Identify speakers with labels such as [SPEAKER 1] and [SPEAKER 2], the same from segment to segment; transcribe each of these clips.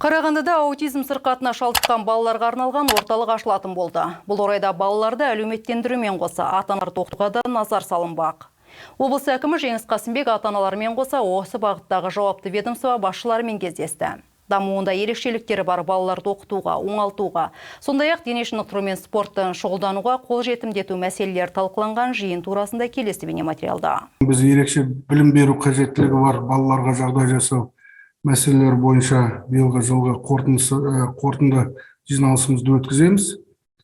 [SPEAKER 1] Қарағандыда аутизм сырқатына шалдыққан балаларға арналған орталық ашылатын болды. Бұл орайда балаларды әлеуметтендірумен қоса ата-аналар оқытуға да назар салынбақ. Облыс әкімі Жеңіс Қасымбек ата-аналармен қоса осы бағыттағы жауапты ведомство басшыларымен кездесті. Дамуында ерекшеліктері бар балаларды оқытуға, оңалтуға, сондай-ақ дене шынықтырумен спорттан шұғылдануға қол жетімдету мәселелері талқыланған жиын турасында келесі бейнематериалда.
[SPEAKER 2] Біз ерекше білім беру қажеттілігі бар балаларға жағдай жасау мәселелер бойынша биылғы жылғы қорытынды жиналысымызды өткіземіз.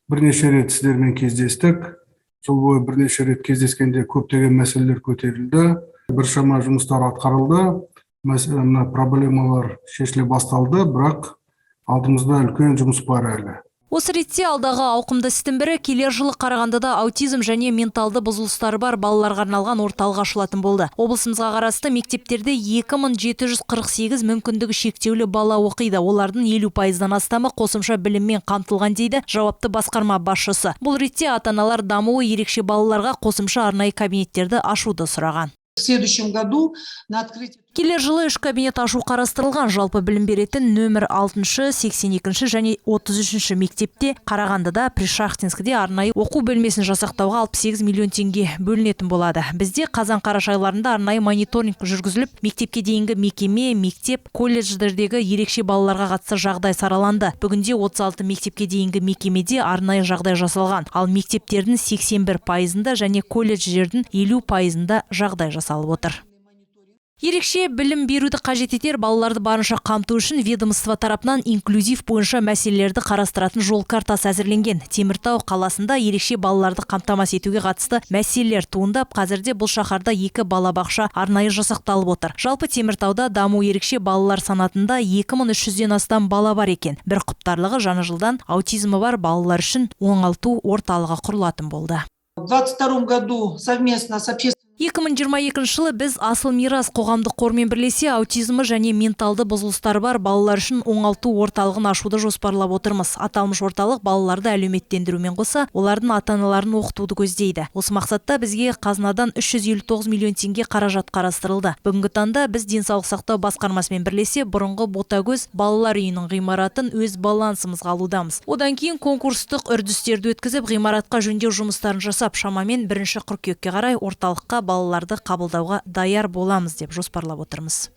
[SPEAKER 2] Бірнеше рет сіздермен кездестік. Жыл бойы бірнеше рет кездескенде көптеген мәселелер көтерілді. Біршама жұмыстар атқарылды. Мына проблемалар шешіле басталды, бірақ алдымызда үлкен жұмыс бар әлі.
[SPEAKER 3] Осы ретте алдағы ауқымды істің бірі келер жылы Қарағандыда аутизм және менталды бұзылыстары бар балаларға арналған орталық ашылатын болды. Облысымызға қарасты мектептерде 2748 мүмкіндігі шектеулі бала оқиды. Олардың 50%-дан астамы қосымша біліммен қамтылған дейді жауапты басқарма басшысы. Бұл ретте ата-аналар дамуы ерекше балаларға қосымша арнайы кабинеттерді ашуды сұраған.
[SPEAKER 4] В следующем году на открытие...
[SPEAKER 3] Келер жылы 3 кабинет ашу қарастырылған. Жалпы білім беретін нөмір 6-шы, 82-ші және 33-ші мектепте Қарағандыда, Пришахтинскіде арнайы оқу бөлмесін жасақтауға 68 миллион теңге бөлінетін болады. Бізде қазан-қараша айларында арнайы мониторинг жүргізіліп, мектепке дейінгі мекеме, мектеп, колледждердегі ерекше балаларға қатысты жағдай сараланды. Бүгінде 36 мектепке дейінгі мекемеде арнайы жағдай жасалған, ал мектептердің 81%-ында және колледждердің 50%-ында жағдай жасалып отыр. Ерекше білім беруді қажет етер балаларды барынша қамту үшін ведомство тарапынан инклюзив бойынша мәселелерді қарастыратын жол картасы әзірленген. Теміртау қаласында ерекше балаларды қамтамасыз етуге қатысты мәселелер туындап, қазірде бұл шаһарда 2 балабақша арнайы жасақталып отыр. Жалпы Теміртауда даму ерекше балалар санатында 2300-ден астам бала бар екен. Бір құптарлығы жаңа жылдан аутизмі бар балалар үшін оңалту орталығы құрылатын болды.
[SPEAKER 4] В 2022 году совместно с общественным
[SPEAKER 3] 2022 жылы біз Асыл Мирас қоғамдық қормен бірлесе аутизмі және менталды бұзылыстары бар балалар үшін оңалту орталығын ашуды жоспарлап отырмыз. Аталмыш орталық балаларды әлеуметтендірумен қоса, олардың ата-аналарын оқытуды көздейді. Осы мақсатта бізге қазынадан 359 миллион теңге қаражат қарастырылды. Бүгінгі таңда біз денсаулық сақтау басқармасымен бірлесе бұрынғы Ботагөз балалар үйінің ғимаратын өз балансымызға алудамыз. Одан кейін конкурстық үрдістерді өткізіп, ғимаратқа жөндеу жұмыстарын жасап, шамамен 1 қыркүйекке қарай орталыққа балаларды қабылдауға даяр боламыз деп жоспарлап отырмыз.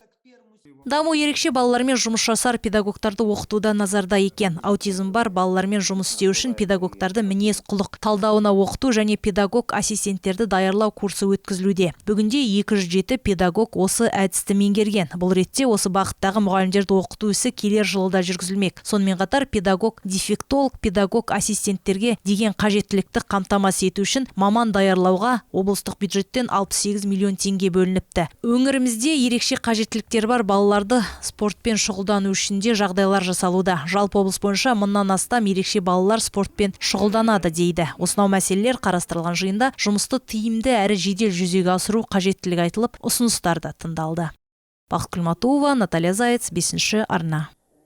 [SPEAKER 3] Даму ерекше балалармен жұмыс жасар педагогтарды оқытуда назарда екен. Аутизм бар балалармен жұмыс істеу үшін педагогтарды мінез құлық талдауына оқыту және педагог ассистенттерді даярлау курсы өткізілуде. Бүгінде 207 педагог осы әдісті меңгерген. Бұл ретте осы бағыттағы мұғалімдерді оқыту ісі келер жылда жүргізілмек. Сонымен қатар педагог, дефектолог, педагог ассистенттерге деген қажеттілікті қамтамасыз ету үшін маман даярлауға облыстық бюджеттен 68 миллион теңге бөлініпті. Өңірімізде ерекше қажеттіліктер бар балаларды спортпен шұғылдану үшін де жағдайлар жасалуда. Жалпы облыс бойынша 1000-нан астам ерекше балалар спортпен шұғылданады дейді. Осынау мәселелер қарастырылған жиында жұмысты тиімді әрі жедел жүзеге асыру қажеттілігі айтылып, ұсыныстар да тыңдалды. Бақыт Күлматова, Наталья Заяц, 5-ші арна.